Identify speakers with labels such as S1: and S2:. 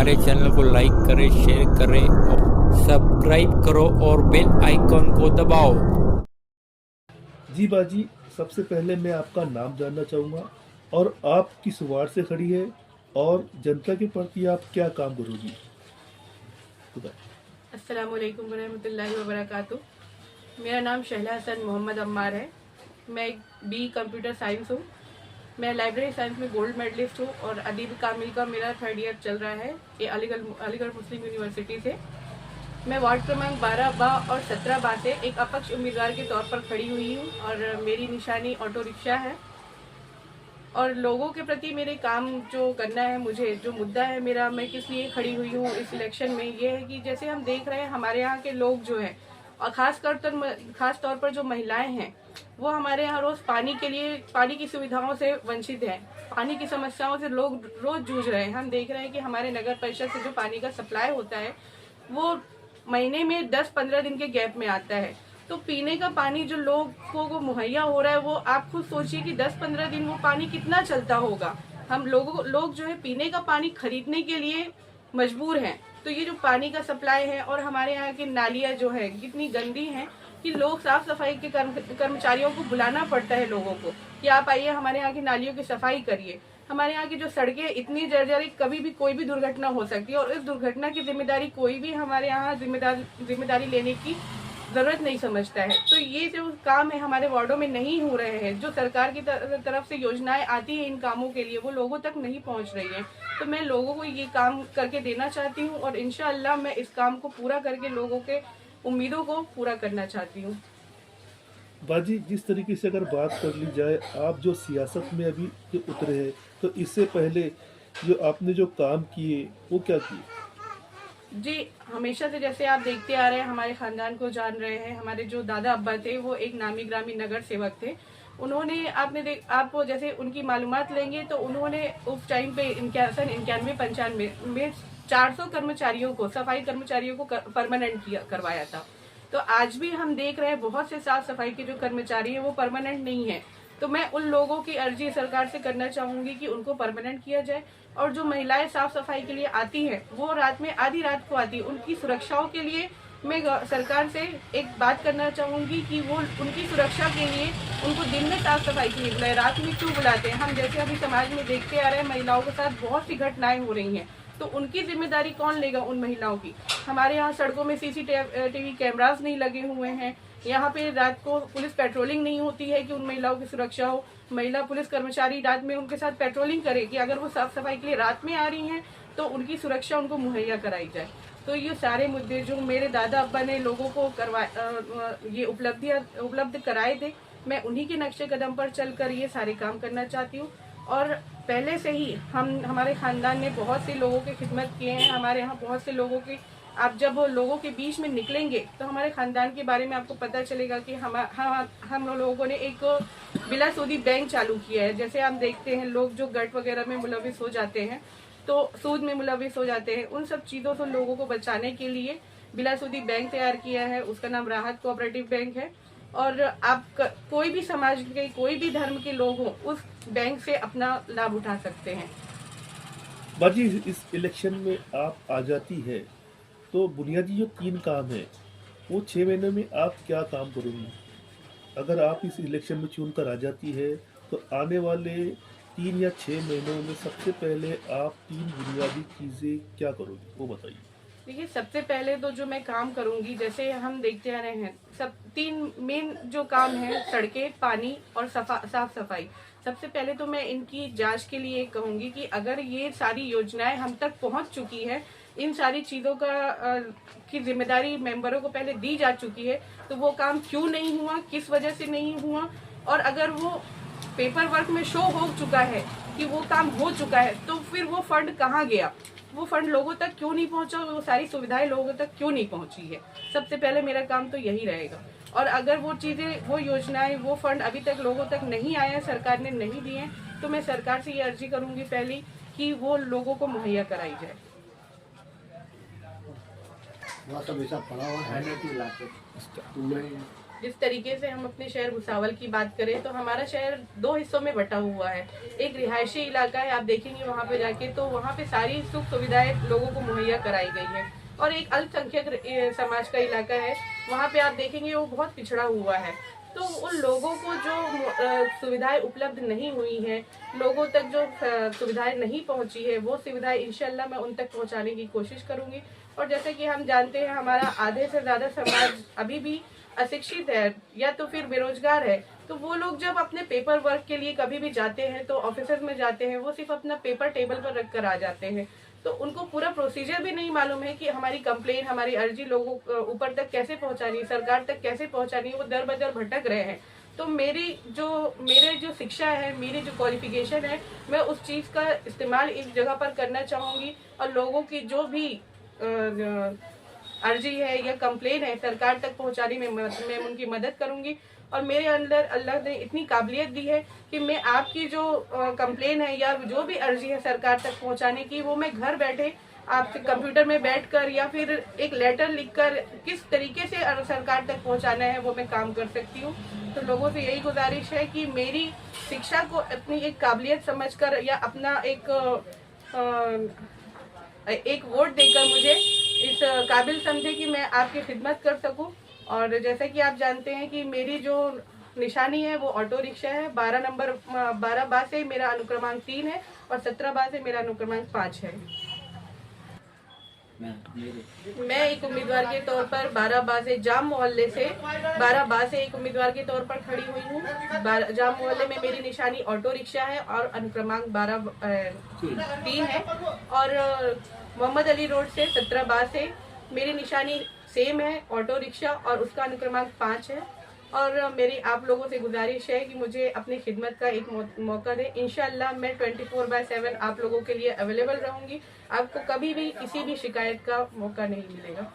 S1: हमारे चैनल को लाइक करें, शेयर करें और सब्सक्राइब करो और बेल आइकन को दबाओ।
S2: जी बाजी, सबसे पहले मैं आपका नाम जानना चाहूँगा और आप किस वार्ड से खड़ी है और जनता के प्रति आप क्या काम करोगी?
S3: अस्सलाम वालेकुम वरहमतुल्लाहि वबरकातुह। मेरा नाम शहला हसन मोहम्मद अम्मार है। मैं एक बी कंप्यूटर साइंस हूँ। मैं लाइब्रेरी साइंस में गोल्ड मेडलिस्ट हूँ और अदीब कामिल का मेरा 3rd ईयर चल रहा है ये अलीगढ़ मुस्लिम यूनिवर्सिटी से। मैं वार्ड क्रमांक 12 बा और 17 बा से एक अपक्ष उम्मीदवार के तौर पर खड़ी हुई हूँ और मेरी निशानी ऑटो रिक्शा है। और लोगों के प्रति मेरे काम जो करना है, मुझे जो मुद्दा है मेरा, मैं किस लिए खड़ी हुई हूँ इस इलेक्शन में, ये है कि जैसे हम देख रहे हैं हमारे यहाँ के लोग जो हैं और खास तौर पर जो महिलाएं हैं वो हमारे यहाँ रोज पानी की सुविधाओं से वंचित हैं। पानी की समस्याओं से लोग रोज जूझ रहे हैं। हम देख रहे हैं कि हमारे नगर परिषद से जो पानी का सप्लाई होता है वो महीने में 10-15 दिन के गैप में आता है। तो पीने का पानी जो लोगों को मुहैया हो रहा है वो आप खुद सोचिए कि 10-15 दिन वो पानी कितना चलता होगा। हम लोग जो है पीने का पानी खरीदने के लिए मजबूर हैं। तो ये जो पानी का सप्लाई है और हमारे यहाँ की नालियाँ जो है कितनी गंदी हैं कि लोग साफ सफाई के कर्मचारियों को बुलाना पड़ता है लोगों को कि आप आइए हमारे यहाँ की नालियों की सफाई करिए। हमारे यहाँ की जो सड़कें इतनी जर्जरी, कभी भी कोई भी दुर्घटना हो सकती है और इस दुर्घटना की जिम्मेदारी कोई भी हमारे यहाँ जिम्मेदारी लेने की जरूरत नहीं समझता है। तो ये जो काम है हमारे वार्डों में नहीं हो रहे हैं। जो सरकार की तरफ से योजनाएं आती है इन कामों के लिए वो लोगों तक नहीं पहुंच रही है। तो मैं लोगों को ये काम करके देना चाहती हूँ और इंशाअल्लाह मैं इस काम को पूरा करके लोगों के उम्मीदों को पूरा करना चाहती हूँ।
S2: बाजी, जिस तरीके से अगर बात कर ली जाए, आप जो सियासत में अभी जो उतरे हैं, तो इससे पहले जो आपने जो काम किए वो क्या किए?
S3: जी, हमेशा से जैसे आप देखते आ रहे हैं, हमारे खानदान को जान रहे हैं। हमारे जो दादा अब्बा थे वो एक नामी ग्रामी नगर सेवक थे। उन्होंने आप जैसे उनकी मालूमात लेंगे तो उन्होंने उस टाइम पे 91-95 में 400 कर्मचारियों को, सफाई कर्मचारियों को परमानेंट करवाया था। तो आज भी हम देख रहे हैं बहुत से साफ सफाई के जो कर्मचारी हैं वो परमानेंट नहीं है। तो मैं उन लोगों की अर्जी सरकार से करना चाहूंगी कि उनको परमानेंट किया जाए। और जो महिलाएं साफ सफाई के लिए आती हैं वो रात में आधी रात को आती है, उनकी सुरक्षाओं के लिए मैं सरकार से एक बात करना चाहूंगी कि वो उनकी सुरक्षा के लिए उनको दिन में साफ सफाई के लिए बुलाए, रात में क्यों बुलाते हैं। हम जैसे अभी समाज में देखते आ रहे हैं महिलाओं के साथ बहुत सी घटनाएं हो रही हैं, तो उनकी जिम्मेदारी कौन लेगा उन महिलाओं की। हमारे यहाँ सड़कों में CCTV कैमरास नहीं लगे हुए हैं। यहाँ पे रात को पुलिस पेट्रोलिंग नहीं होती है कि उन महिलाओं की सुरक्षा हो। महिला पुलिस कर्मचारी रात में उनके साथ पेट्रोलिंग करे कि अगर वो साफ सफाई के लिए रात में आ रही हैं तो उनकी सुरक्षा उनको मुहैया कराई जाए। तो ये सारे मुद्दे जो मेरे दादा अब्बा ने लोगों को ये उपलब्ध कराए थे, मैं उन्हीं के नक्शे कदम पर चलकर ये सारे काम करना चाहती हूँ। और पहले से ही हमारे खानदान ने बहुत से लोगों की खिदमत किए हैं। हमारे यहाँ बहुत से लोगों की, आप जब लोगों के बीच में निकलेंगे तो हमारे खानदान के बारे में आपको पता चलेगा कि हम लोगों ने एक बिला सूदी बैंक चालू किया है। जैसे हम देखते हैं लोग जो गट वगैरह में मुलविस हो जाते हैं, तो सूद में मुलविस हो जाते हैं, उन सब चीज़ों से लोगों को बचाने के लिए बिला सूदी बैंक तैयार किया है। उसका नाम राहत कोऑपरेटिव बैंक है। और आप कोई भी समाज के, कोई भी धर्म के लोग हो, उस बैंक से अपना लाभ उठा सकते हैं।
S2: बाजी, इस इलेक्शन में आप आ जाती है तो बुनियादी जो 3 काम है वो 6 महीने में आप क्या काम करोगी? अगर आप इस इलेक्शन में चुनकर आ जाती है तो आने वाले 3 या 6 महीनों में सबसे पहले आप 3 बुनियादी चीज़ें क्या करोगी वो बताइए।
S3: देखिए, सबसे पहले तो जो मैं काम करूंगी, जैसे हम देखते आ रहे हैं, सब 3 मेन जो काम है, सड़कें, पानी और साफ सफाई। सबसे पहले तो मैं इनकी जांच के लिए कहूंगी कि अगर ये सारी योजनाएं हम तक पहुंच चुकी है, इन सारी चीज़ों की जिम्मेदारी मेंबरों को पहले दी जा चुकी है, तो वो काम क्यों नहीं हुआ, किस वजह से नहीं हुआ, और अगर वो पेपर वर्क में शो हो चुका है कि वो काम हो चुका है, तो फिर वो फंड कहाँ गया, वो फंड लोगों तक क्यों नहीं पहुंचा, वो सारी सुविधाएं लोगों तक क्यों नहीं पहुंची है। सबसे पहले मेरा काम तो यही रहेगा। और अगर वो चीज़ें, वो योजनाएं, वो फंड अभी तक लोगों तक नहीं आए हैं, सरकार ने नहीं दिए हैं, तो मैं सरकार से ये अर्जी करूंगी पहली कि वो लोगों को मुहैया कराई जाए।
S4: सब ऐसा पड़ा हुआ है ना कि
S3: जिस तरीके से हम अपने शहर भुसावल की बात करें तो हमारा शहर 2 हिस्सों में बटा हुआ है। एक रिहायशी इलाका है, आप देखेंगे वहाँ पे जाके तो वहाँ पे सारी सुख सुविधाएं लोगों को मुहैया कराई गई है। और एक अल्पसंख्यक समाज का इलाका है, वहाँ पे आप देखेंगे वो बहुत पिछड़ा हुआ है। तो उन लोगों को जो सुविधाएं उपलब्ध नहीं हुई हैं, लोगों तक जो सुविधाएं नहीं पहुंची है, वो सुविधाएं इंशाल्लाह मैं उन तक पहुंचाने की कोशिश करूंगी। और जैसे कि हम जानते हैं हमारा आधे से ज़्यादा समाज अभी भी अशिक्षित है या तो फिर बेरोजगार है। तो वो लोग जब अपने पेपर वर्क के लिए कभी भी जाते हैं तो ऑफिस में जाते हैं, वो सिर्फ अपना पेपर टेबल पर रख कर आ जाते हैं। तो उनको पूरा प्रोसीजर भी नहीं मालूम है कि हमारी कंप्लेन, हमारी अर्जी लोगों ऊपर तक कैसे पहुंचानी है, सरकार तक कैसे पहुंचानी है। वो दर बदर भटक रहे हैं। तो मेरे जो शिक्षा है, मेरी जो क्वालिफिकेशन है, मैं उस चीज़ का इस्तेमाल इस जगह पर करना चाहूँगी। और लोगों की जो भी अर्जी है या कंप्लेन है सरकार तक पहुंचाने में मैं उनकी मदद करूंगी। और मेरे अंदर अल्लाह ने इतनी काबिलियत दी है कि मैं आपकी जो कंप्लेन है या जो भी अर्जी है सरकार तक पहुंचाने की, वो मैं घर बैठे आपसे कंप्यूटर में बैठकर या फिर एक लेटर लिखकर किस तरीके से सरकार तक पहुंचाना है वो मैं काम कर सकती हूँ। तो लोगों से यही गुजारिश है कि मेरी शिक्षा को अपनी एक काबिलियत समझकर या अपना एक वोट देकर मुझे इस काबिल समझे कि मैं आपकी खिदमत कर सकूं। और जैसा कि आप जानते हैं कि मेरी जो निशानी है वो ऑटो रिक्शा है। 12 बा से मेरा अनुक्रमांक 3 है और 17 बा से मेरा अनुक्रमांक 5 है। मैं एक उम्मीदवार के तौर पर 12 बा से जाम मोहल्ले से 12 बा से एक उम्मीदवार के तौर पर खड़ी हुई हूँ। जाम मोहल्ले में मेरी निशानी ऑटो रिक्शा है और अनुक्रमांक 3 है। और मोहम्मद अली रोड से 17 बा से मेरी निशानी सेम है, ऑटो रिक्शा, और उसका अनुक्रमांक 5 है। और मेरी आप लोगों से गुजारिश है कि मुझे अपनी खिदमत का एक मौका दें। इंशाल्लाह मैं 24/7 आप लोगों के लिए अवेलेबल रहूंगी। आपको कभी भी किसी भी शिकायत का मौका नहीं मिलेगा।